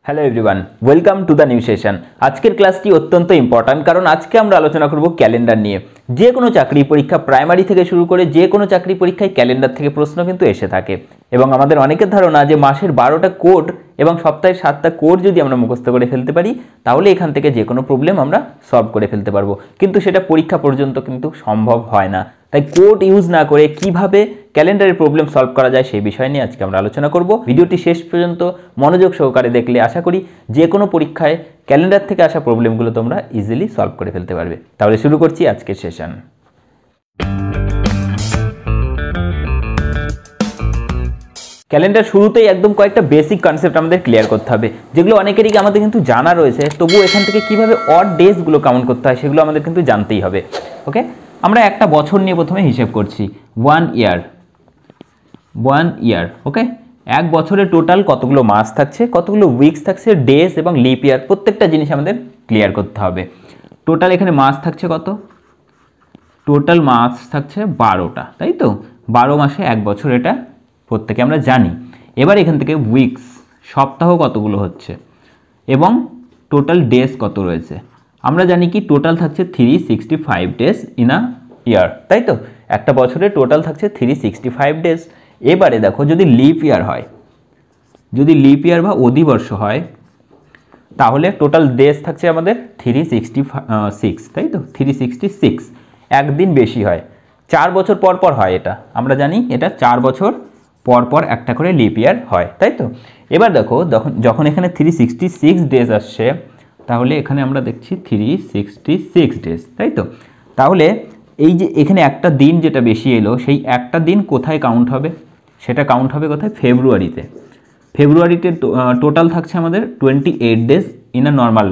Hello everyone, welcome to the new session. আজকের ক্লাসটি অত্যন্ত ইম্পর্ট্যান্ট, কারণ আজকে আমরা আলোচনা করব ক্যালেন্ডার নিয়ে। যে কোনো চাকরি পরীক্ষা, প্রাইমারি থেকে শুরু করে যে কোনো চাকরি পরীক্ষায় ক্যালেন্ডার থেকে প্রশ্ন কিন্তু এসে থাকে। এবং আমাদের অনেকের ধারণা যে মাসের 12টা কোড এবং সপ্তাহের 7টা কোড যদি আমরা মুখস্থ করে ফেলতে পারি, তাহলে এখান থেকে যে কোনো প্রবলেম আমরা সলভ করে ফেলতে পারবো। কিন্তু সেটা পরীক্ষা পর্যন্ত কিন্তু সম্ভব হয় না। তাই কোড ইউজ না করে কিভাবে ক্যালেন্ডারের প্রবলেম সলভ করা যায় সেই বিষয় নিয়ে আজকে আমরা আলোচনা করব। ভিডিওটি শেষ পর্যন্ত মনোযোগ সহকারে দেখলে আশা করি যে কোনো পরীক্ষায় ক্যালেন্ডার থেকে আসা প্রবলেমগুলো তোমরা ইজিলি সলভ করে ফেলতে পারবে। তাহলে শুরু করছি আজকের সেশন। ক্যালেন্ডার শুরুতেই একদম কয়েকটা বেসিক কনসেপ্ট আমাদের ক্লিয়ার করতে হবে, যেগুলো অনেকেরই আমাদের কিন্তু জানা রয়েছে, তবুও এখান থেকে কিভাবে অড ডেজগুলো কাউন্ট করতে হয় সেগুলো আমাদের কিন্তু জানতেই হবে। ওকে, আমরা একটা বছর নিয়ে প্রথমে হিসেব করছি। 1 ইয়ার। ওকে, এক বছরে টোটাল কতগুলো মাস থাকছে, কতগুলো উইকস থাকছে, ডেজ এবং লিপ ইয়ার, প্রত্যেকটা জিনিস আমাদের ক্লিয়ার করতে হবে। টোটাল এখানে মাস থাকছে কত? টোটাল মাস থাকছে 12টা, তাই তো? 12 মাসে এক বছর, এটা প্রত্যেকে আমরা জানি। এবার এখান থেকে উইকস, সপ্তাহ কতগুলো হচ্ছে, এবং টোটাল ডেজ কত রয়েছে। আমরা জানি কি টোটাল থাকছে 365 ডেজ ইন আ ইয়ার, তাই তো? একটা বছরে টোটাল থাকছে 365 ডেজ। এবারে দেখো, যদি লিপ ইয়ার হয়, যদি লিপ ইয়ার বা অধিবর্ষ হয়, তাহলে টোটাল ডেজ থাকছে আমাদের 366, তাই তো? 366, একদিন বেশি হয়। 4 বছর পর পর হয়, এটা আমরা জানি, এটা 4 বছর পর পর একটা করে লিপ ইয়ার হয়, তাই তো? এবার দেখো, যখন এখানে 366 ডেজ আসছে, তাহলে এখানে আমরা দেখছি 366 ডেজ, তাই তো? তাহলে এই যে এখানে একটা দিন যেটা বেশি এলো, সেই একটা দিন কোথায় কাউন্ট হবে? সেটা কাউন্ট হবে কোথায়? ফেব্রুয়ারিতে। ফেব্রুয়ারিতে টোটাল থাকছে আমাদের 28 ডেজ ইন আ নর্মাল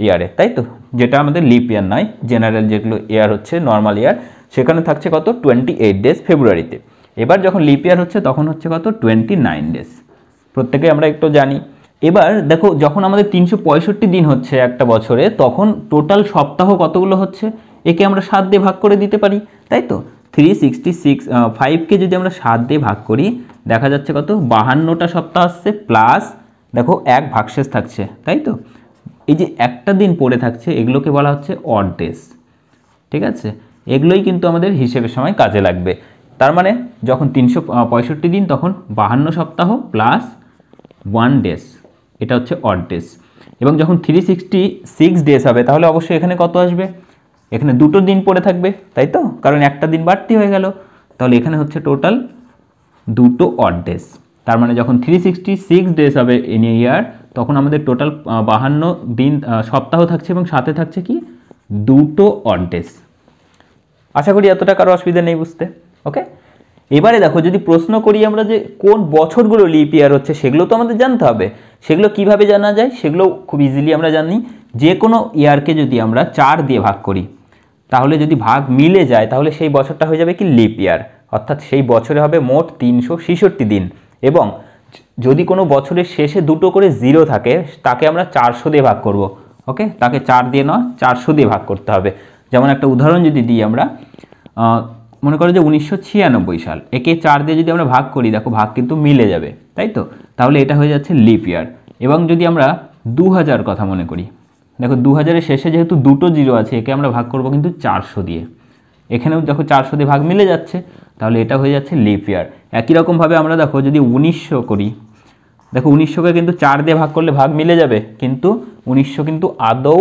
ইয়ারে, তাই তো? যেটা আমাদের লিপ ইয়ার নয়, জেনারেল যেগুলো ইয়ার হচ্ছে নর্মাল ইয়ার, সেখানে থাকছে কত? 28 ডেজ ফেব্রুয়ারিতে। এবার যখন লিপ ইয়ার হচ্ছে তখন হচ্ছে কত? 29 ডেজ। প্রত্যেকে আমরা একটু জানি। এবার দেখো, যখন আমাদের 365 দিন হচ্ছে একটা বছরে, তখন টোটাল সপ্তাহ কতগুলো হচ্ছে? একে আমরা 7 দিয়ে ভাগ করে দিতে পারি, তাই তো? 365কে যদি আমরা 7 দিয়ে ভাগ করি, দেখা যাচ্ছে কত? 52টা সপ্তাহ আসছে, প্লাস দেখো এক ভাগশেষ থাকছে, তাই তো? এই যে একটা দিন পড়ে থাকছে, এগুলোকে বলা হচ্ছে অড ডেজ, ঠিক আছে? এগুলোই কিন্তু আমাদের হিসেবের সময় কাজে লাগবে। তার মানে যখন 365 দিন, তখন 52 সপ্তাহ প্লাস 1 ডেজ, এটা হচ্ছে অড ডেজ। এবং যখন 366 ডেজ হবে, তাহলে অবশ্যই এখানে কত আসবে? এখানে দুটো দিন পড়ে থাকবে, তাই তো? কারণ একটা দিন বাড়তি হয়ে গেল, তাহলে এখানে হচ্ছে টোটাল দুটো অড ডেজ। তার মানে যখন 366 ডেজ হবে ইন এ ইয়ার, তখন আমাদের টোটাল 52 দিন সপ্তাহ থাকছে, এবং সাথে থাকছে কি? দুটো অড ডেজ। আশা করি এতটা কারো অসুবিধা নেই বুঝতে। ওকে, এবারে দেখো, যদি প্রশ্ন করি আমরা যে কোন বছরগুলো লিপ ইয়ার হচ্ছে, সেগুলো তো আমাদের জানতে হবে। সেগুলো কিভাবে জানা যায়? সেগুলো খুব ইজিলি আমরা জানি। যে কোনো ইয়ারকে যদি আমরা 4 দিয়ে ভাগ করি, তাহলে যদি ভাগ মিলে যায়, তাহলে সেই বছরটা হয়ে যাবে কি? লিপ ইয়ার। অর্থাৎ সেই বছরে হবে মোট 366 দিন। এবং যদি কোনো বছরের শেষে দুটো করে জিরো থাকে, তাকে আমরা 400 দিয়ে ভাগ করব। ওকে, তাকে 4 দিয়ে নয়, 400 দিয়ে ভাগ করতে হবে। যেমন একটা উদাহরণ যদি দিই আমরা, মনে করো যে 1996 সাল, একে 4 দিয়ে যদি আমরা ভাগ করি, দেখো ভাগ কিন্তু মিলে যাবে, তাই তো? তাহলে এটা হয়ে যাচ্ছে লিপ ইয়ার। এবং যদি আমরা 2000 কথা মনে করি, দেখো 2000-এর শেষে যেহেতু দুটো জিরো আছে, একে আমরা ভাগ করব কিন্তু 400 দিয়ে। এখানেও দেখো 400 দিয়ে ভাগ মিলে যাচ্ছে, তাহলে এটা হয়ে যাচ্ছে লিপ ইয়ার। একই রকমভাবে আমরা দেখো যদি 1900 করি, দেখো 1900কে কিন্তু 4 দিয়ে ভাগ করলে ভাগ মিলে যাবে, কিন্তু 1900 কিন্তু আদৌ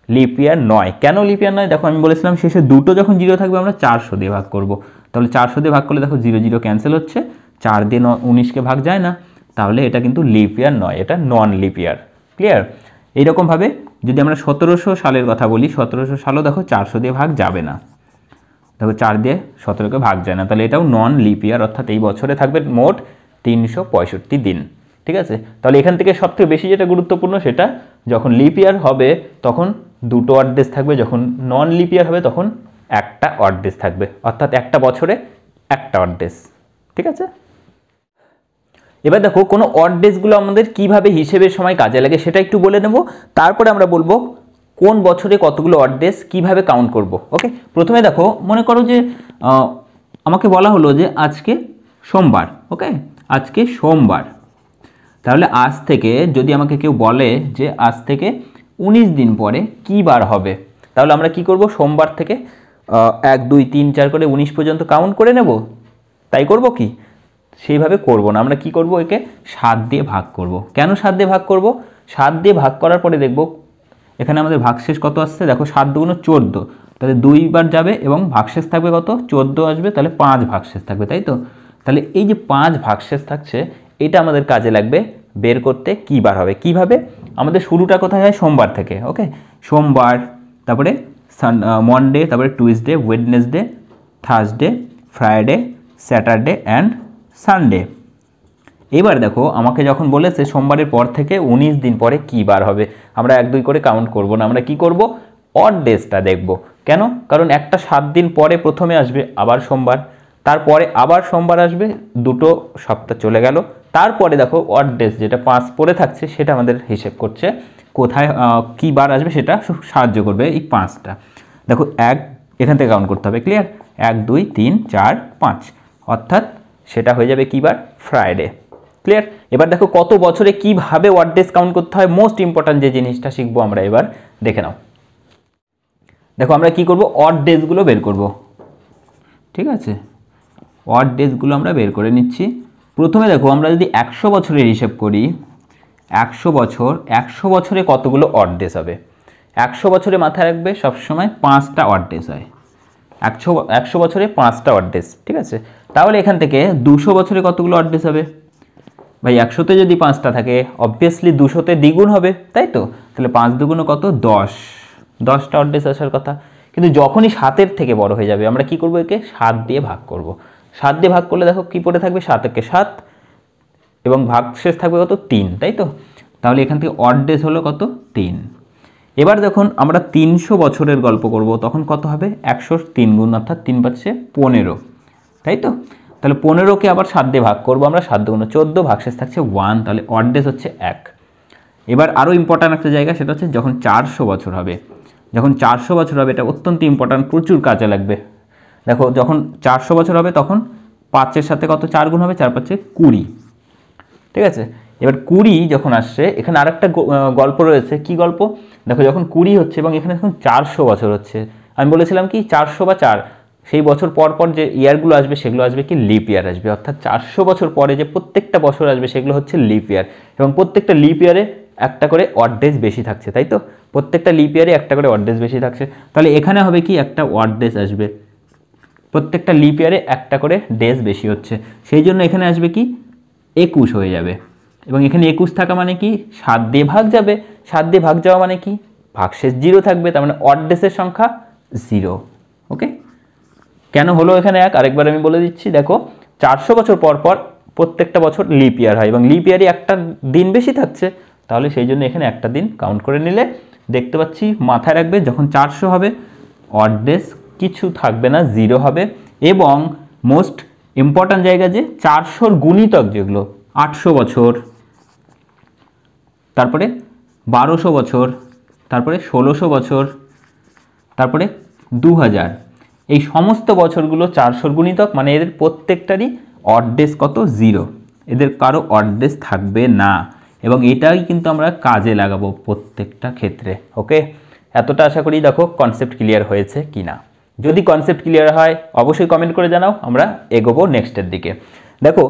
লিপ ইয়ার নয়। কেন লিপ ইয়ার নয়? দেখো আমি বলেছিলাম শেষে দুটো যখন জিরো থাকবে আমরা 400 দিয়ে ভাগ করব। তাহলে 400 দিয়ে ভাগ করলে দেখো 0 0 ক্যান্সেল হচ্ছে, 4 দিয়ে 19কে ভাগ যায় না, তাহলে এটা কিন্তু লিপ ইয়ার নয়, এটা নন লিপ ইয়ার। ক্লিয়ার? এইরকমভাবে যদি আমরা 1700 সালের কথা বলি, 1700 সালও দেখো 400 দিয়ে ভাগ যাবে না, দেখো 4 দিয়ে 17কে ভাগ যায় না, তাহলে এটাও নন লিপ ইয়ার। অর্থাৎ এই বছরে থাকবে মোট 365 দিন, ঠিক আছে? তাহলে এখান থেকে সবথেকে বেশি যেটা গুরুত্বপূর্ণ, সেটা যখন লিপ ইয়ার হবে তখন দুটো অড ডেজ থাকবে, যখন নন লিপ ইয়ার হবে তখন একটা অড ডেজ থাকবে। অর্থাৎ একটা বছরে একটা অড ডেজ, ঠিক আছে? এবার দেখো, কোনো অড ডেজগুলো আমাদের কিভাবে হিসেবের সময় কাজে লাগে সেটা একটু বলে নেব, তারপরে আমরা বলবো কোন বছরে কতগুলো অড ডেজ কীভাবে কাউন্ট করব। ওকে, প্রথমে দেখো, মনে করো যে আমাকে বলা হলো যে আজকে সোমবার। ওকে, আজকে সোমবার, তাহলে আজ থেকে যদি আমাকে কেউ বলে যে আজ থেকে 19 দিন পরে কি বার হবে, তাহলে আমরা কি করব, সোমবার থেকে 1 2 3 4 করে 19 পর্যন্ত কাউন্ট করে নেব। তাই করব কি? সেইভাবে করব না, আমরা কি করব, একে 7 দিয়ে ভাগ করব। কেন 7 দিয়ে ভাগ করব? 7 দিয়ে ভাগ করার পরে দেখব এখানে আমাদের ভাগশেষ কত আসছে, দেখো 7 দুগুণ 14, তাহলে 2 বার যাবে এবং ভাগশেষ থাকবে কত, 14 আসবে, তাহলে 5 ভাগশেষ থাকবে, তাই তো? তাহলে এই যে 5 ভাগশেষ থাকছে এটা আমাদের কাজে লাগবে বের করতে কী বার হবে। কিভাবে? আমাদের শুরুটা কোথায় হয়, সোমবার থেকে। ওকে, সোমবার, তারপরে মনডে, তারপরে Tuesday, Wednesday, Thursday, Friday, Saturday and Sunday. এবার দেখো আমাকে যখন বলেছে সোমবারের পর থেকে 19 দিন পরে কী বার হবে, আমরা 1 2 করে কাউন্ট করব না, আমরা কি করব, অড ডেজটা দেখব। কেন? কারণ একটা 7 দিন পরে প্রথমে আসবে আবার সোমবার, তারপরে আবার সোমবার আসবে, দুটো সপ্তাহ চলে গেল, তারপরে দেখো অড ডেজ যেটা 5 পরে থাকছে সেটা আমাদের হিসেব করছে কোথায় কী বার আসবে, সেটা সাহায্য করবে এই 5টা। দেখো 1 এখান থেকে কাউন্ট করতে হবে, ক্লিয়ার? 1 2 3 4 5, অর্থাৎ সেটা হয়ে যাবে কী বার, ফ্রাইডে। ক্লিয়ার? এবার দেখো কত বছরে কিভাবে ওয়ার্ড ডেজ কাউন্ট করতে হয়, মোস্ট ইম্পর্ট্যান্ট যে জিনিসটা শিখবো আমরা এবার, দেখে নাও। দেখো আমরা কি করব, অড ডেজগুলো বের করব। ঠিক আছে, অড ডেজগুলো আমরা বের করে নিচ্ছি। প্রথমে দেখো আমরা যদি 100 বছরের হিসেব করি, 100 বছর, 100 বছরে কতগুলো অড ডেজ হবে? 100 বছরে মাথায় রাখবে সবসময় 5টা অড ডেজ হয়। 100 বছরে 5টা অড ডেজ, ঠিক আছে? তাহলে এখান থেকে 200 বছরে কতগুলো অড ডেজ হবে? ভাই 100তে যদি 5টা থাকে অবভিয়াসলি 200তে দ্বিগুণ হবে, তাই তো? তাহলে 5 দুগুণ কত, 10টা অড ডেজ আসার কথা। কিন্তু যখনই 7-এর থেকে বড় হয়ে যাবে আমরা কি করব, একে 7 দিয়ে ভাগ করব। 7 দিয়ে ভাগ করলে দেখো কি পড়ে থাকবে, 7 একে 7 এবং ভাগশেষ থাকবে কত, 3, তাই তো? তাহলে এখান থেকে অড ডেজ হলো কত, 3। এবার যখন আমরা 300 বছরের গল্প করব তখন কত হবে, 100 3 গুণ, অর্থাৎ 3 পাচ্ছে 15, তাই তো? তাহলে 15কে আবার 7 দিয়ে ভাগ করবো আমরা, 7 দুগুণ 14, ভাগশেষ থাকছে 1, তাহলে অড ডেজ হচ্ছে 1। এবার আরও ইম্পর্ট্যান্ট একটা জায়গা, সেটা হচ্ছে যখন 400 বছর হবে। যখন 400 বছর হবে, এটা অত্যন্ত ইম্পর্ট্যান্ট, প্রচুর কাজে লাগবে। দেখো যখন 400 বছর হবে তখন 5-এর সাথে কত 4 গুণ হবে, 4 পাচ্ছে 20, ঠিক আছে? এবার 20 যখন আসছে, এখানে আরেকটা গল্প রয়েছে। কি গল্প? দেখো যখন 20 হচ্ছে এবং এখানে এখন 400 বছর হচ্ছে, আমি বলেছিলাম কি 400 বা 4, সেই বছর পর পর যে ইয়ারগুলো আসবে সেগুলো আসবে কি, লিপ ইয়ার আসবে। অর্থাৎ 400 বছর পরে যে প্রত্যেকটা বছর আসবে সেগুলো হচ্ছে লিপ ইয়ার, এবং প্রত্যেকটা লিপ ইয়ারে একটা করে অড ডেজ বেশি থাকছে, তাই তো? প্রত্যেকটা লিপ ইয়ারে একটা করে অড ডেজ বেশি থাকছে, তাহলে এখানে হবে কি, একটা অড ডেজ আসবে। প্রত্যেকটা লিপ ইয়ারে একটা করে ডেজ বেশি হচ্ছে, সেই জন্য এখানে আসবে কি, 21 হয়ে যাবে। এবং এখানে 21 থাকা মানে কি, 7 দিয়ে ভাগ যাবে, 7 দিয়ে ভাগ যাওয়া মানে কি, ভাগশেষ 0 থাকবে, তার মানে অড ডেজের সংখ্যা 0। ওকে, কেন হলো এখানে 1, আরেকবার আমি বলে দিচ্ছি। দেখো 400 বছর পর পর প্রত্যেকটা বছর লিপ ইয়ার হয় এবং লিপ ইয়ারই একটা দিন বেশি থাকছে, তাহলে সেই জন্য এখানে একটা দিন কাউন্ট করে নিলে দেখতে পাচ্ছি। মাথায় রাখবে যখন 400 হবে অড ডেজ কিছু থাকবে না, 0 হবে। এবং মোস্ট ইম্পর্ট্যান্ট জায়গা যে 400-র গুণিতক যেগুলো, 800 বছর, তারপরে 1200 বছর, তারপরে 1600 বছর, তারপরে 2000, এই সমস্ত বছরগুলো 400-র গুণিতক, মানে এদের প্রত্যেকটারই অড ডেজ কত, 0, এদের কারো অড ডেজ থাকবে না। এবং এটাই কিন্তু আমরা কাজে লাগাবো প্রত্যেকটা ক্ষেত্রে। ওকে, এতটা আশা করি দেখো কনসেপ্ট ক্লিয়ার হয়েছে কি না। যদি কনসেপ্ট ক্লিয়ার হয় অবশ্যই কমেন্ট করে জানাও, আমরা এগোবো নেক্সটের দিকে। দেখো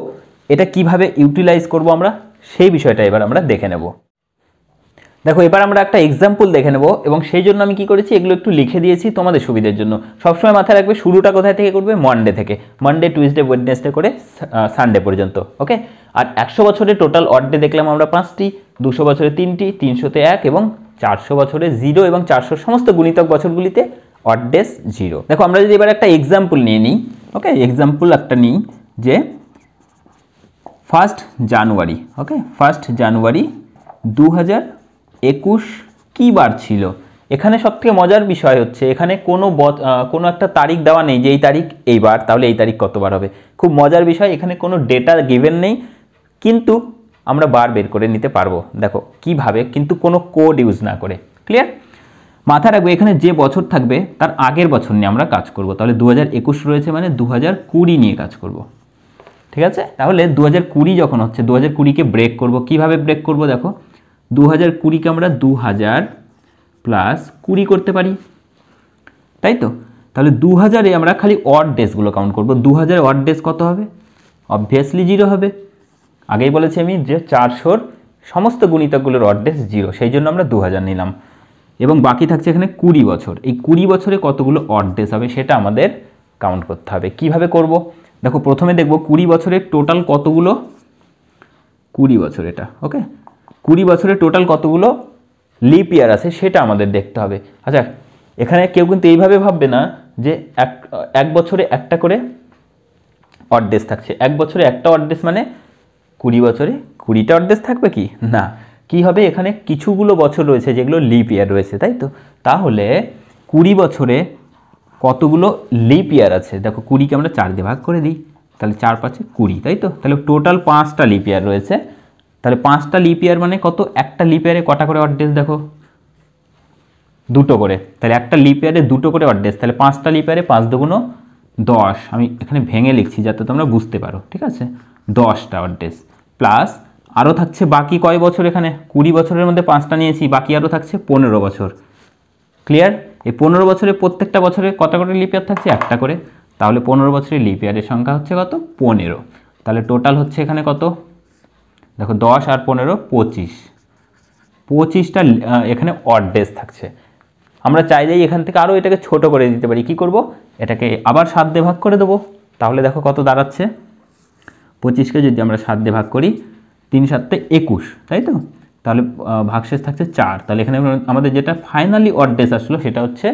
এটা কিভাবে ইউটিলাইজ করব আমরা, সেই বিষয়টা এবার আমরা দেখে নেব। দেখো এবার আমরা একটা এক্সাম্পল দেখে নেব, এবং সেই জন্য আমি কি করেছি, এগুলো একটু লিখে দিয়েছি তোমাদের সুবিধার জন্য। সবসময় মাথায় রাখবে শুরুটা কোথায় থেকে করবে, মনডে থেকে, মনডে টুইসডে ওয়েডনেসডে করে সানডে পর্যন্ত। ওকে, আর 100 বছরে টোটাল অড ডে দেখলাম আমরা 5টি, 200 বছরে 3টি, 300-তে 1, এবং 400 বছরে 0, এবং 400 সমস্ত গুণিতক বছরগুলিতে অড ডেজ 0। দেখো আমরা যদি এবার একটা এক্সাম্পল নিয়ে নিই। ওকে, এক্সাম্পল একটা নিই যে 1 জানুয়ারি। ওকে, 1 জানুয়ারি 2021 কী বার ছিল। এখানে সবথেকে মজার বিষয় হচ্ছে এখানে কোনো একটা তারিখ দেওয়া নেই যে এই তারিখ এইবার, তাহলে এই তারিখ কতবার হবে। খুব মজার বিষয়, এখানে কোনো ডেটা গিভেন নেই, কিন্তু আমরা বার বের করে নিতে পারবো। দেখো কিভাবে, কিন্তু কোনো কোড ইউজ না করে। ক্লিয়ার? মাথায় রাখবে এখানে যে বছর থাকবে তার আগের বছর নিয়ে আমরা কাজ করব। তাহলে 2021 রয়েছে মানে 2020 নিয়ে কাজ করব। ঠিক আছে। তাহলে 2020 যখন হচ্ছে 2020কে ব্রেক করব, কিভাবে ব্রেক করব দেখো 2020কে আমরা 2000 প্লাস 20 করতে পারি, তাই তো। তাহলে 2000-এ আমরা খালি অড ডেজগুলো কাউন্ট করব। 2000-এ অড ডেজ কত হবে? অবভিয়াসলি 0 হবে। আগেই বলেছি আমি যে 400-র সমস্ত গুণিতকগুলোর অড ডেজ 0, সেই জন্য আমরা 2000 নিলাম। এবং বাকি থাকছে এখানে 20 বছর। এই 20 বছরে কতগুলো অড ডেজ হবে সেটা আমাদের কাউন্ট করতে হবে। কিভাবে করব দেখো, প্রথমে দেখব 20 বছরের টোটাল কতগুলো, 20 বছর এটা ওকে, 20 বছরের টোটাল কতগুলো লিপ ইয়ার আছে সেটা আমাদের দেখতে হবে। আচ্ছা, এখানে কেউ কিন্তু এইভাবে ভাববে না যে এক বছরে একটা করে অড ডেজ থাকছে, এক বছরে একটা অড ডেজ মানে 20 বছরে 20টা অড ডেজ থাকবে কি না। কি হবে, এখানে কিছুগুলো বছর রয়েছে যেগুলো লিপ ইয়ার রয়েছে, তাই তো। তাহলে 20 বছরে কতগুলো লিপ ইয়ার আছে দেখো, 20কে আমরা 4 দিয়ে ভাগ করে দিই, তাহলে 4 5 20, তাই তো। তাহলে টোটাল 5টা লিপ ইয়ার রয়েছে। তাহলে 5টা লিপ ইয়ার মানে কত, একটা লিপ ইয়ারে কটা করে অড ডেজ দেখো, 2টো করে। তাহলে একটা লিপ ইয়ারে 2টো করে অড ডেজ, তাহলে 5টা লিপ ইয়ারে 5 দুগুণ 10, আমি এখানে ভেঙে লিখছি যাতে তোমরা বুঝতে পারো, ঠিক আছে। 10টা অড ডেজ প্লাস আরও থাকছে বাকি কয় বছর, এখানে 20 বছরের মধ্যে 5টা নিয়েছি, বাকি আরও থাকছে 15 বছর। ক্লিয়ার? এই 15 বছরে প্রত্যেকটা বছরে কটা করে লিপ ইয়ার থাকছে, একটা করে। তাহলে 15 বছরের লিপ ইয়ারের সংখ্যা হচ্ছে কত, 15। তাহলে টোটাল হচ্ছে এখানে কত দেখো, 10 আর 15 25, 25টা এখানে অড ডেজ থাকছে। আমরা চাইলেই এখান থেকে আরও এটাকে ছোট করে দিতে পারি। কি করব, এটাকে আবার 7 দিয়ে ভাগ করে দেবো। তাহলে দেখো কত দাঁড়াচ্ছে, 25কে যদি আমরা 7 দিয়ে ভাগ করি, 3 7 21, তাই তো। তাহলে ভাগশেষ থাকছে 4। তাহলে এখানে আমাদের যেটা ফাইনালি অড ডেজ আসলো সেটা হচ্ছে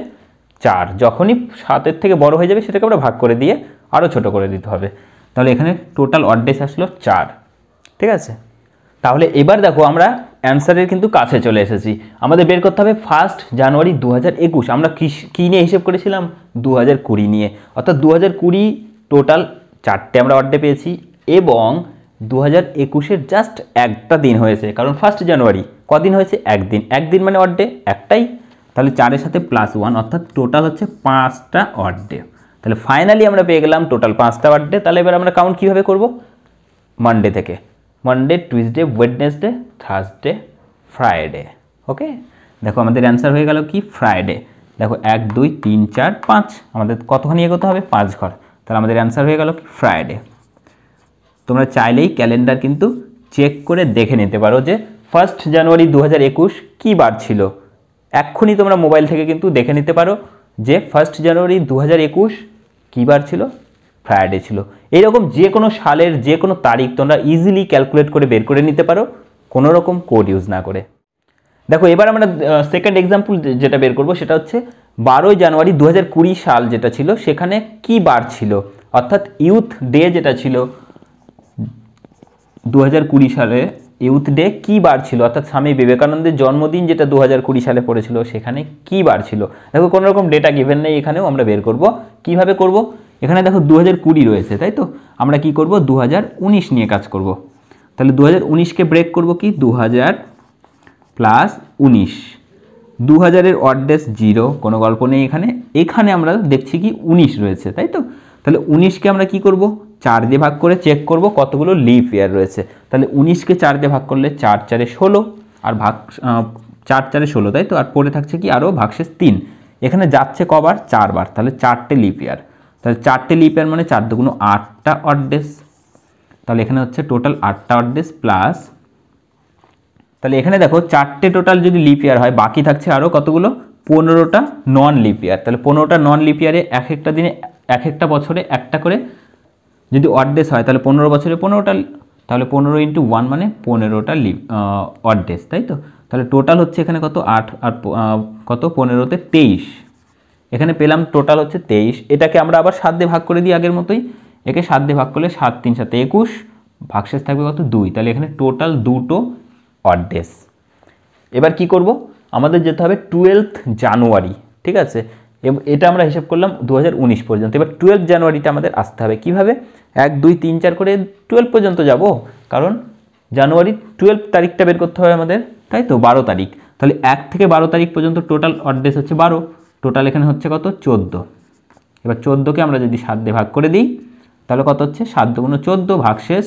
4। যখনই 7-এর থেকে বড় হয়ে যাবে সেটাকে আমরা ভাগ করে দিয়ে আরও ছোট করে দিতে হবে। তাহলে এখানে টোটাল অড ডেজ আসলো 4, ঠিক আছে। তাহলে এবার দেখো আমরা অ্যান্সারের কিন্তু কাছে চলে এসেছি। আমাদের বের করতে হবে 1 জানুয়ারি 2021। আমরা কী নিয়ে হিসেব করেছিলাম, 2020 নিয়ে। অর্থাৎ 2020 টোটাল 4টে আমরা অড ডে পেয়েছি, এবং 2021-এর জাস্ট একটা দিন হয়েছে, কারণ 1 জানুয়ারি কদিন হয়েছে, একদিন। একদিন মানে অড ডে একটাই। তাহলে 4-এর সাথে +1 অর্থাৎ টোটাল হচ্ছে 5টা অড ডে। তাহলে ফাইনালি আমরা পেয়ে গেলাম টোটাল 5টা অড ডে। তাহলে এবার আমরা কাউন্ট কীভাবে করব, মানডে থেকে, Monday, Tuesday, Wednesday, Thursday, Friday. Okay, দেখো আমাদের অ্যান্সার হয়ে গেল কি, ফ্রাইডে। দেখো 1 2 3 4 5, আমাদের কতখানি এগোতে হবে, 5 ঘর। তাহলে আমাদের অ্যান্সার হয়ে গেল কি, ফ্রাইডে। তোমরা চাইলেই ক্যালেন্ডার কিন্তু চেক করে দেখে নিতে পারো যে 1 জানুয়ারি 2021 কী বার ছিল। এক্ষুনি তোমরা মোবাইল থেকে কিন্তু দেখে নিতে পারো যে 1 জানুয়ারি 2021 কী বার ছিল, ফ্রাইডে ছিল। এইরকম যে কোনো সালের যে কোনো তারিখ তোমরা ইজিলি ক্যালকুলেট করে বের করে নিতে পারো, কোনো রকম কোড ইউজ না করে। দেখো এবার আমরা সেকেন্ড এক্সাম্পল যেটা বের করব সেটা হচ্ছে 12 জানুয়ারি 2020 সাল যেটা ছিল, সেখানে কি বার ছিল, অর্থাৎ ইউথ ডে যেটা ছিল 2020 সালে, ইউথ ডে কী বার ছিল, অর্থাৎ স্বামী বিবেকানন্দের জন্মদিন যেটা 2020 সালে পড়েছিল, সেখানে কী বার ছিল। দেখো কোনো রকম ডেটা গিভেন নেই, এখানেও আমরা বের করব। কিভাবে করব, এখানে দেখো 2020 রয়েছে, তাই তো। আমরা কি করব, 2019 নিয়ে কাজ করব। তাহলে 2019কে ব্রেক করব কি, 2000 প্লাস 19। 2000-এর অড ডেজ 0, কোনো গল্প নেই এখানে। এখানে আমরা দেখছি কি 19 রয়েছে, তাই তো। তাহলে 19কে আমরা কি করব, 4 দিয়ে ভাগ করে চেক করব কতগুলো লিপ ইয়ার রয়েছে। তাহলে 19কে 4 দিয়ে ভাগ করলে 4 4 16, আর 4 4 16, তাই তো। আর পড়ে থাকছে কি আরও ভাগশেষ 3। এখানে যাচ্ছে কবার, 4 বার। তাহলে 4টে লিপ ইয়ার। তাহলে 4টে লিপ ইয়ার মানে 4 দুগুণ 8টা অড ডেজ। তাহলে এখানে হচ্ছে টোটাল 8টা অড ডেজ প্লাস, তাহলে এখানে দেখো 4টে টোটাল যদি লিপ ইয়ার হয়, বাকি থাকছে আরও কতগুলো, 15টা নন লিপ ইয়ার। তাহলে 15টা নন লিপ ইয়ারে এক একটা দিনে, এক একটা বছরে একটা করে যদি অড ডেজ হয়, তাহলে 15 বছরে 15টা, তাহলে 15 × 1 মানে 15টা অড ডেজ, তাই তো। তাহলে টোটাল হচ্ছে এখানে কত, 8 আর কত, 15তে 23। এখানে পেলাম টোটাল হচ্ছে 23। এটাকে আমরা আবার 7 দিয়ে ভাগ করে দিই আগের মতোই। একে 7 দিয়ে ভাগ করলে 7 3 7 21, ভাগশেষ থাকবে কত, 2। তাহলে এখানে টোটাল 2টো অড ডেজ। এবার কি করব, আমাদের যেতে হবে 12 জানুয়ারি, ঠিক আছে। এটা আমরা হিসাব করলাম 2019 পর্যন্ত। এবার 12 জানুয়ারিতে আমাদের আসতে হবে। কিভাবে, 1 2 3 4 করে 12 পর্যন্ত যাব, কারণ জানুয়ারি 12 তারিখটা বের করতে হবে আমাদের, তাই তো, 12 তারিখ। তাহলে 1 থেকে 12 তারিখ পর্যন্ত টোটাল অড ডেজ হচ্ছে 12। টোটাল এখানে হচ্ছে কত, 14। এবার 14কে আমরা যদি 7 দিয়ে ভাগ করে দিই, তাহলে কত হচ্ছে 7 দুগুণ 14 ভাগশেষ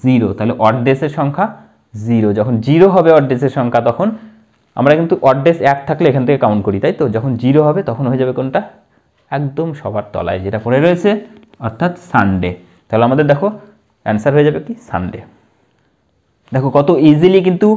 0, তাহলে অড ডেসের সংখ্যা 0। যখন 0 হবে অড ডেসের সংখ্যা তখন আমরা কিন্তু অড ডেস 1 থাকলে এখান থেকে কাউন্ট করি, তাই তো? যখন 0 হবে তখন হয়ে যাবে কোনটা, একদম সবার তলায় যেটা পড়ে রয়েছে, অর্থাৎ সানডে। তাহলে আমাদের দেখো অ্যান্সার হয়ে যাবে কি সানডে। দেখো কত ইজিলি কিন্তু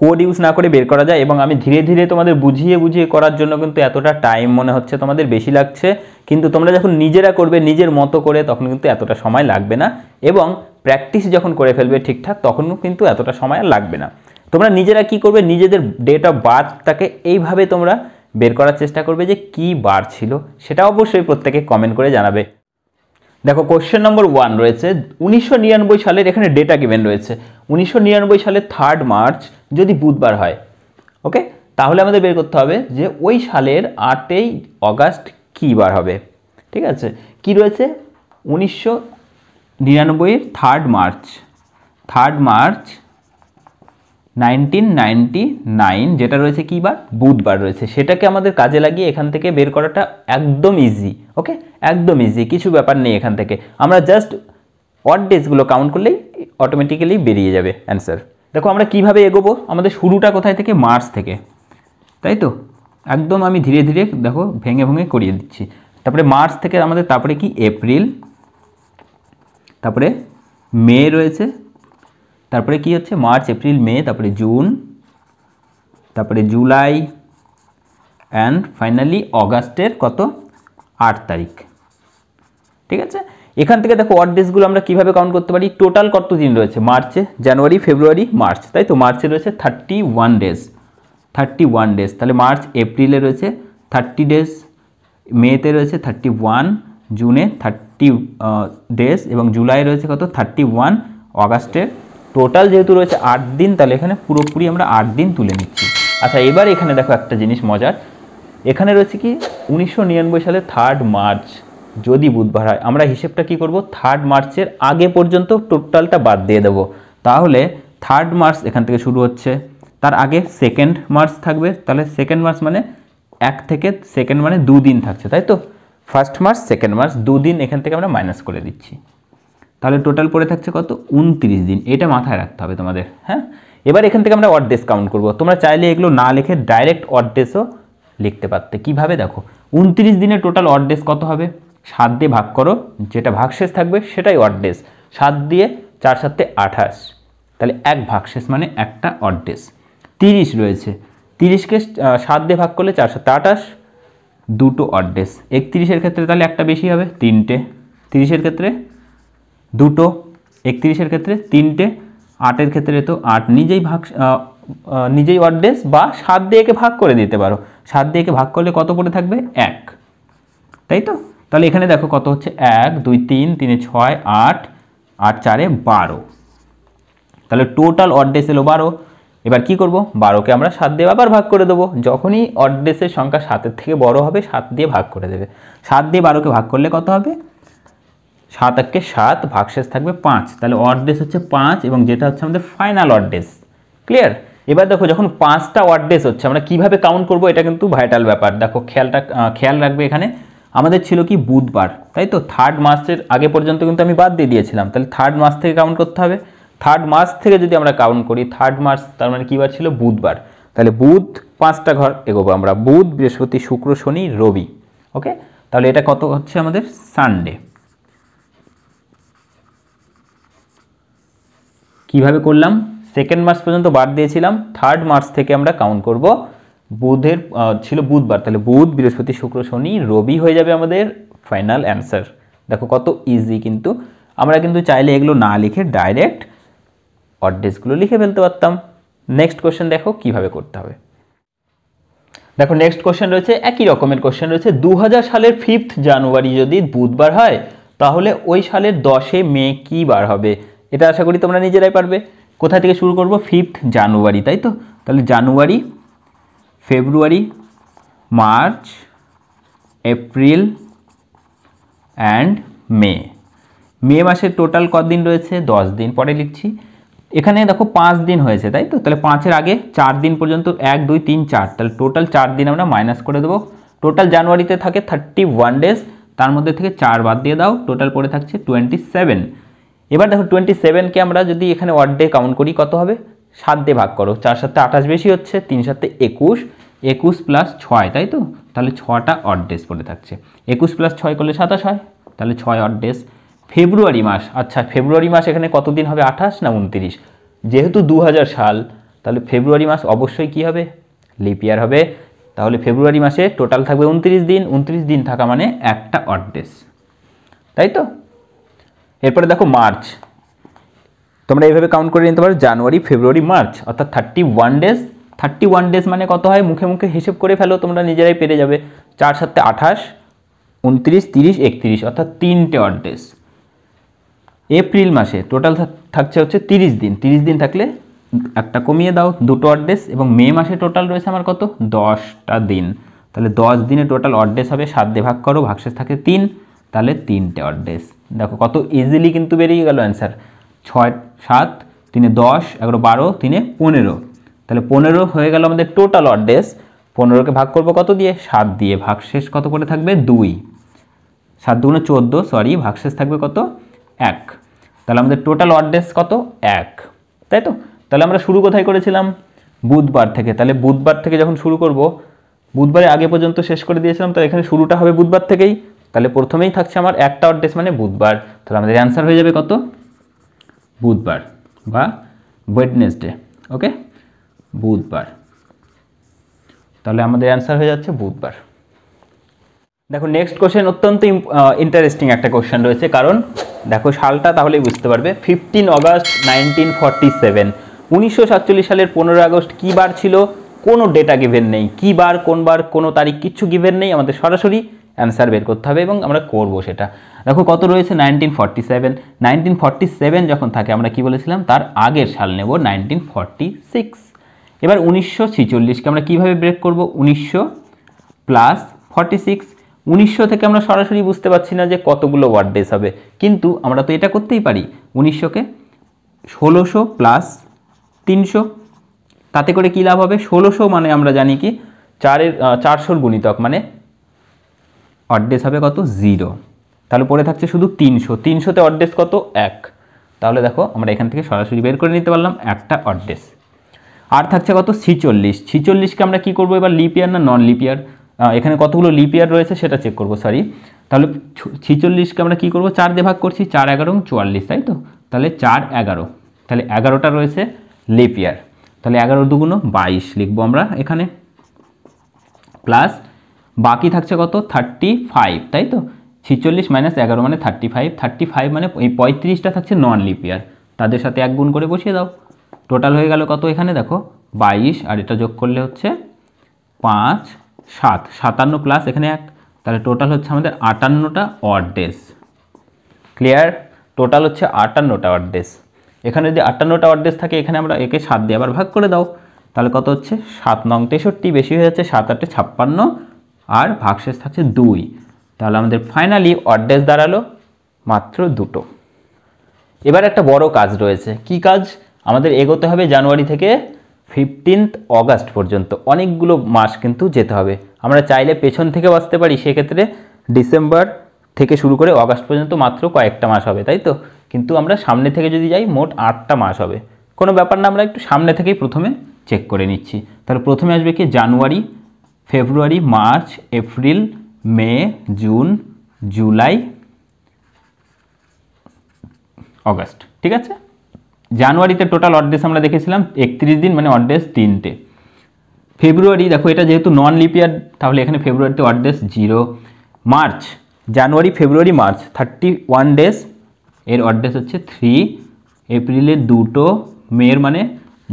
কোড ইউজ না করে বের করা যায়, এবং আমি ধীরে ধীরে তোমাদের বুঝিয়ে বুঝিয়ে করার জন্য কিন্তু এতটা টাইম মনে হচ্ছে তোমাদের বেশি লাগছে, কিন্তু তোমরা যখন নিজেরা করবে নিজের মতো করে তখন কিন্তু এতটা সময় লাগবে না, এবং প্র্যাকটিস যখন করে ফেলবে ঠিকঠাক তখনও কিন্তু এতটা সময় আর লাগবে না। তোমরা নিজেরা কি করবে, নিজেদের ডেট অফ বার্থটাকে এইভাবে তোমরা বের করার চেষ্টা করবে যে কি বার ছিল, সেটা অবশ্যই প্রত্যেকে কমেন্ট করে জানাবে। দেখো কোশ্চেন নম্বর 1 রয়েছে 1999 সালের, এখানে ডেটা গিভেন রয়েছে 1999 সালের 3 মার্চ যদি বুধবার হয়, ওকে, তাহলে আমাদের বের করতে হবে যে ওই সালের 8ই অগাস্ট কী বার হবে। ঠিক আছে, কি রয়েছে 1999 3 মার্চ 1999 যেটা রয়েছে কী বার, বুধবার রয়েছে, সেটাকে আমাদের কাজে লাগিয়ে এখান থেকে বের করাটা একদম ইজি। ওকে, একদম ইজি, কিছু ব্যাপার নেই। এখান থেকে আমরা জাস্ট অড ডেজগুলো কাউন্ট করলেই অটোমেটিক্যালি বেরিয়ে যাবে অ্যান্সার। দেখো আমরা কিভাবে এগোবো, আমাদের শুরুটা কোথায় থেকে, মার্চ থেকে, তাই তো? একদম আমি ধীরে ধীরে দেখো ভেঙে ভেঙে করিয়ে দিচ্ছি। তারপরে মার্চ থেকে আমাদের, তারপরে কি এপ্রিল, তারপরে মে রয়েছে, তারপরে কি হচ্ছে মার্চ এপ্রিল মে, তারপরে জুন, তারপরে জুলাই, অ্যান্ড ফাইনালি অগাস্টের কত 8 তারিখ। ঠিক আছে, এখান থেকে দেখো অড ডেজগুলো আমরা কিভাবে কাউন্ট করতে পারি। টোটাল কত দিন রয়েছে মার্চে, জানুয়ারি ফেব্রুয়ারি মার্চ, তাই তো? মার্চে রয়েছে 31 ডেজ, 31 ডেজ। তাহলে মার্চ এপ্রিলে রয়েছে 30 ডেজ, মেতে রয়েছে 31, জুনে 30 ডেজ, এবং জুলাই রয়েছে কত 31, অগাস্টে টোটাল যেহেতু রয়েছে 8 দিন, তাহলে এখানে পুরোপুরি আমরা 8 দিন তুলে নিচ্ছি। আচ্ছা, এবার এখানে দেখো একটা জিনিস মজার, এখানে রয়েছে কি 1999 সালে 3 মার্চ যদি বুধবার হয়, আমরা হিসেবটা কি করব, 3 মার্চের আগে পর্যন্ত টোটালটা বাদ দিয়ে দেবো। তাহলে 3 মার্চ এখান থেকে শুরু হচ্ছে, তার আগে 2 মার্চ থাকবে, তাহলে 2 মার্চ মানে 1 থেকে 2 মানে 2 দিন থাকছে, তাই তো? 1 মার্চ 2 মার্চ 2 দিন এখান থেকে আমরা মাইনাস করে দিচ্ছি, তাহলে টোটাল পড়ে থাকছে কত 29 দিন। এটা মাথায় রাখতে হবে তোমাদের, হ্যাঁ। এবার এখান থেকে আমরা অড ডেজ কাউন্ট করব। তোমরা চাইলে এগুলো না লিখে ডাইরেক্ট অড ডেজও লিখতে পারতে। কিভাবে দেখো, 29 দিনের টোটাল অড ডেজ কত হবে, 7 দিয়ে ভাগ করো, যেটা ভাগশেষ থাকবে সেটাই অড ডেজ। 7 দিয়ে 4 7 28, তাহলে 1 ভাগশেষ মানে একটা অড ডেজ। 30 রয়েছে, 30কে 7 দিয়ে ভাগ করলে 4 7 28, দুটো অড ডেজ। 31-এর ক্ষেত্রে তাহলে একটা বেশি হবে, 3টে। 30-এর ক্ষেত্রে 2টো, 31-এর ক্ষেত্রে 3টে, 8-এর ক্ষেত্রে তো 8 নিজেই অড ডেজ, বা 7 দিয়ে একে ভাগ করে দিতে পারো। 7 দিয়ে একে ভাগ করলে কত পড়ে থাকবে 1, তাই তো? তাহলে এখানে দেখো কত হচ্ছে 1 2 3 3 6 8 8 4 12, তাহলে টোটাল অড ডেজ এলো 12। এবার কি করব, 12কে আমরা 7 দিয়ে আবার ভাগ করে দেবো। যখনই অড ডেজের সংখ্যা 7-এর থেকে বড় হবে 7 দিয়ে ভাগ করে দেবে। 7 দিয়ে 12কে ভাগ করলে কত হবে, 7 একে 7, ভাগশেষ থাকবে 5, তাহলে অড ডেজ হচ্ছে 5, এবং যেটা হচ্ছে আমাদের ফাইনাল অড ডেজ। ক্লিয়ার? এবার দেখো যখন 5টা অড ডেজ হচ্ছে আমরা কিভাবে কাউন্ট করব, এটা কিন্তু ভাইটাল ব্যাপার। দেখো খেয়াল রাখবে, এখানে আমাদের ছিল কি বুধবার, তাই তো? 3 মার্চের আগে পর্যন্ত কিন্তু আমি বাদ দিয়ে দিয়েছিলাম, তাহলে 3 মার্চ থেকে কাউন্ট করতে হবে। 3 মার্চ থেকে যদি আমরা কাউন্ট করি, 3 মার্চ তার মানে কী বার ছিল, বুধবার। তাহলে বুধ 5টা ঘর এগোবো আমরা, বুধ বৃহস্পতি শুক্র শনি রবি। ওকে, তাহলে এটা কত হচ্ছে আমাদের সানডে। কিভাবে করলাম, 2 মার্চ পর্যন্ত বাদ দিয়েছিলাম, 3 মার্চ থেকে আমরা কাউন্ট করব। বুধের ছিল বুধবার, তাহলে বুধ বৃহস্পতি শুক্র শনি রবি হয়ে যাবে আমাদের ফাইনাল অ্যান্সার। দেখো কত ইজি, কিন্তু আমরা কিন্তু চাইলে এগুলো না লিখে ডাইরেক্ট অড ডেজগুলো লিখে ফেলতে পারতাম। নেক্সট কোশ্চেন দেখো কিভাবে করতে হবে। দেখো নেক্সট কোশ্চেন রয়েছে, একই রকমের কোশ্চেন রয়েছে, 2000 সালের 5 জানুয়ারি যদি বুধবার হয় তাহলে ওই সালের 10 মে কী বার হবে। এটা আশা করি তোমরা নিজেরাই পারবে। কোথা থেকে শুরু করব, 5 জানুয়ারি, তাই তো? তাহলে জানুয়ারি, ফেব্রুয়ারি, মার্চ, এপ্রিল অ্যান্ড মে। মে মাসের টোটাল কতদিন রয়েছে, 10 দিন। পরে লিখছি, এখানে দেখো 5 দিন হয়েছে, তাই তো? তাহলে 5-এর আগে 4 দিন পর্যন্ত 1 2 3 4, তাহলে টোটাল 4 দিন আমরা মাইনাস করে দেবো। টোটাল জানুয়ারিতে থাকে 31 ডেজ, তার মধ্যে থেকে 4 বাদ দিয়ে দাও, টোটাল পড়ে থাকছে 27। এবার দেখো 27কে আমরা যদি এখানে অড ডে কাউন্ট করি কত হবে, 7 দিয়ে ভাগ করো, 4 7 28 বেশি হচ্ছে, 3 7 21, 21 প্লাস 6, তাই তো? তাহলে 6টা অড ডেজ পড়ে থাকছে। 21 প্লাস 6 করলে 27 হয়, তাহলে 6 অড ডেজ। ফেব্রুয়ারি মাস, আচ্ছা ফেব্রুয়ারি মাস এখানে কত দিন হবে, 28 না 29? যেহেতু 2000 সাল, তাহলে ফেব্রুয়ারি মাস অবশ্যই কি হবে, লিপ ইয়ার হবে। তাহলে ফেব্রুয়ারি মাসে টোটাল থাকবে 29 দিন, 29 দিন থাকা মানে একটা অড ডেজ, তাই তো? এরপরে দেখো মার্চ, তোমরা এইভাবে কাউন্ট করে নিতে পারো, জানুয়ারি ফেব্রুয়ারি মার্চ, অর্থাৎ 31 ডেজ। 31 ডেজ মানে কত হয়, মুখে মুখে হিসেব করে ফেলো, তোমরা নিজেরাই পেরে যাবে। 4 7 28, 29 30 31, অর্থাৎ 3টে অড ডেজ। এপ্রিল মাসে টোটাল থাকছে হচ্ছে 30 দিন, 30 দিন থাকলে একটা কমিয়ে দাও, 2টো অড ডেজ। এবং মে মাসে টোটাল রয়েছে আমার কত, 10টা দিন, তাহলে 10 দিনে টোটাল অড ডেজ হবে, 7 দিয়ে ভাগ করো, ভাগশেষ থাকে 3, তাহলে 3টে অড ডেজ। দেখো কত ইজিলি কিন্তু বেরিয়ে গেল অ্যান্সার। 6 7 3 10 11 12 3 15, তাহলে 15 হয়ে গেল আমাদের টোটাল অড ডেজ। 15কে ভাগ করবো কত দিয়ে, 7 দিয়ে, ভাগশেষ কত করে থাকবে 2, 7 2 14, সরি, ভাগশেষ থাকবে কত 1, তাহলে আমাদের টোটাল অড ডেজ কত 1, তাই তো? তাহলে আমরা শুরু কোথায় করেছিলাম, বুধবার থেকে। তাহলে বুধবার থেকে যখন শুরু করব, বুধবারে আগে পর্যন্ত শেষ করে দিয়েছিলাম, তো এখানে শুরুটা হবে বুধবার থেকেই। তাহলে প্রথমেই থাকছে আমার একটা অড ডেজ মানে বুধবার, তাহলে আমাদের অ্যান্সার হয়ে যাবে কত, বুধবার বা ওয়েডনেসডে। ওকে, বুধবার, তাহলে আমাদের অ্যান্সার হয়ে যাচ্ছে বুধবার। দেখো নেক্সট কোশ্চেন অত্যন্ত ইন্টারেস্টিং একটা কোশ্চেন রয়েছে, কারণ দেখো সালটা তাহলেই বুঝতে পারবে। 15 অগাস্ট 1947, 1947 সালের 15 আগস্ট কী বার ছিল, কোনো ডেটা গিভেন নেই, কী বার কোন বার কোনো তারিখ কিচ্ছু গিভেন নেই, আমাদের সরাসরি অ্যান্সার বের করতে হবে এবং আমরা করব সেটা। দেখো কত রয়েছে 1947, 1947 যখন থাকে আমরা কি বলেছিলাম, তার আগের সাল নেব 1946। এবার 1946কে আমরা কীভাবে ব্রেক করব, 1900 প্লাস 46, 1900 থেকে আমরা সরাসরি বুঝতে পারছি না যে কতগুলো ওয়ার্ড ডেজ হবে, কিন্তু আমরা তো এটা করতেই পারি। 1900কে 1600 প্লাস 300, তাতে করে কী লাভ হবে, 1600 মানে আমরা জানি কি 400 গুণিতক মানে ওয়ার্ড ডেজ হবে কত 0, তাহলে পড়ে থাকছে শুধু 300, 300তে ওয়ার্ড ডেজ কত 1, তাহলে দেখো আমরা এখান থেকে সরাসরি বের করে নিতে পারলাম একটা ওয়ার্ড ডেজ। আর থাকছে কত 46, 46কে আমরা কি করব এবার, লিপ ইয়ার না নন লিপ ইয়ার, এখানে কতগুলো লিপ ইয়ার রয়েছে সেটা চেক করব, সরি। তাহলে 46কে আমরা কি করব, 4 দিয়ে ভাগ করছি, 4 11 44, তাই তো? তাহলে 4 11, তাহলে 11টা রয়েছে লিপ ইয়ার, তাহলে 11 দুগুণ 22 লিখবো আমরা এখানে, প্লাস বাকি থাকছে কত 35, তাই তো? 46 মাইনাস 11 মানে 35, 35 মানে এই 35টা থাকছে নন লিপ ইয়ার, তাদের সাথে 1 গুণ করে বসিয়ে দাও, টোটাল হয়ে গেল কত এখানে দেখো 22, আর এটা যোগ করলে হচ্ছে 5 7 57 প্লাস এখানে 1, তাহলে টোটাল হচ্ছে আমাদের 58টা অড ডেজ। ক্লিয়ার, টোটাল হচ্ছে 58টা অড ডেজ। এখানে যদি 58টা অড ডেজ থাকে, এখানে আমরা একে 7 দিয়ে আবার ভাগ করে দাও, তাহলে কত হচ্ছে 7 9 63, বেশি হয়ে যাচ্ছে 7 8 56, আর ভাগশেষ থাকছে 2, তাহলে আমাদের ফাইনালি অড ডেজ দাঁড়ালো মাত্র 2টো। এবার একটা বড় কাজ রয়েছে, কি কাজ, আমাদের এগোতে হবে জানুয়ারি থেকে 15 অগাস্ট পর্যন্ত, অনেকগুলো মাস কিন্তু যেতে হবে। আমরা চাইলে পেছন থেকেও আসতে পারি, সেক্ষেত্রে ডিসেম্বর থেকে শুরু করে অগাস্ট পর্যন্ত মাত্র কয়েকটা মাস হবে, তাই তো? কিন্তু আমরা সামনে থেকে যদি যাই মোট 8টা মাস হবে, কোনো ব্যাপার না, আমরা একটু সামনে থেকেই প্রথমে চেক করে নিচ্ছি। তাহলে প্রথমে আসবে কি, January February March April May June July August, ঠিক আছে? জানুয়ারিতে টোটাল অড ডেজ আমরা দেখেছিলাম 31 দিন, মানে অড ডেজ 3টে। ফেব্রুয়ারি দেখো এটা যেহেতু নন লিপ ইয়ার, তাহলে এখানে ফেব্রুয়ারিতে odd days 0। March, January February March 31 days, এর অড ডেজ হচ্ছে 3। এপ্রিলের 2টো, মের মানে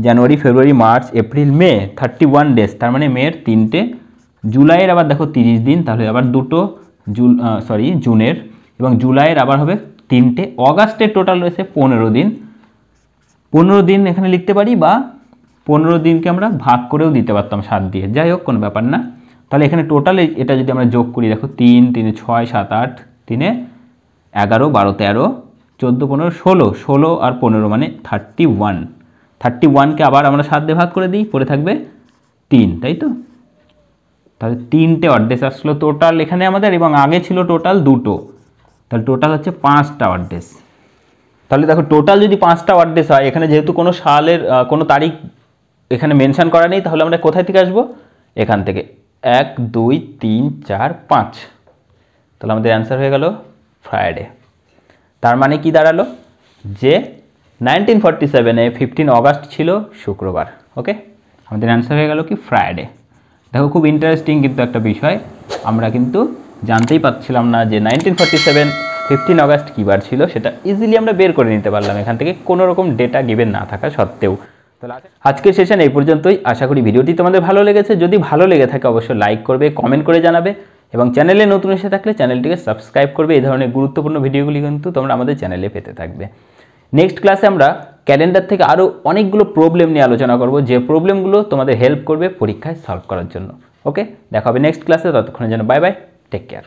January February March April May 31 days, তার মানে মের 3টে। জুলাইয়ের আবার দেখো 30 দিন, তাহলে আবার 2টো, জুনের, এবং জুলাইয়ের আবার হবে 3টে। অগাস্টের টোটাল রয়েছে 15 দিন, 15 দিন এখানে লিখতে পারি, বা 15 দিনকে আমরা ভাগ করেও দিতে পারতাম 7 দিয়ে, যাই হোক কোনো ব্যাপার না। তাহলে এখানে টোটাল এটা যদি আমরা যোগ করি, দেখো 3 3 6 7 8 3 11 12 13 14 15 16, 16 আর 15 মানে 31, 31কে আবার আমরা 7 দিয়ে ভাগ করে দিই, পড়ে থাকবে 3, তাই তো? তাহলে 3টে অড ডেজ আসলো টোটাল এখানে আমাদের, এবং আগে ছিল টোটাল 2টো, তাহলে টোটাল হচ্ছে 5টা অড ডেজ। তাহলে দেখো টোটাল যদি 5টা অড ডেজ হয়, এখানে যেহেতু কোনো সালের কোনো তারিখ এখানে মেনশন করা নেই, তাহলে আমরা কোথায় থেকে আসবো? এখান থেকে 1 2 3 4 5, তাহলে আমাদের অ্যান্সার হয়ে গেল ফ্রাইডে। তার মানে কি দাঁড়ালো? যে 1947-এ 15 অগাস্ট ছিল শুক্রবার। ওকে, আমাদের অ্যান্সার হয়ে গেল কি ফ্রাইডে। দেখো খুব ইন্টারেস্টিং কিন্তু একটা বিষয়, আমরা কিন্তু জানতেই পারছিলাম না যে 1947 15 অগাস্ট কী বার ছিল, সেটা ইজিলি আমরা বের করে নিতে পারলাম এখান থেকে, কোনো রকম ডেটা গিভেন না থাকা সত্ত্বেও। আজকের সেশন এই পর্যন্তই। আশা করি ভিডিওটি তোমাদের ভালো লেগেছে। যদি ভালো লেগে থাকে অবশ্যই লাইক করবে, কমেন্ট করে জানাবে, এবং চ্যানেলে নতুন এসে থাকলে চ্যানেলটিকে সাবস্ক্রাইব করবে। এই ধরনের গুরুত্বপূর্ণ ভিডিওগুলি কিন্তু তোমরা আমাদের চ্যানেলে পেতে থাকবে। নেক্সট ক্লাসে আমরা ক্যালেন্ডার থেকে আরও অনেকগুলো প্রবলেম নিয়ে আলোচনা করব, যে প্রবলেমগুলো তোমাদের হেল্প করবে পরীক্ষায় সলভ করার জন্য। ওকে, দেখা হবে নেক্সট ক্লাসে। ততক্ষণের জন্য বাই বাই, টেক কেয়ার।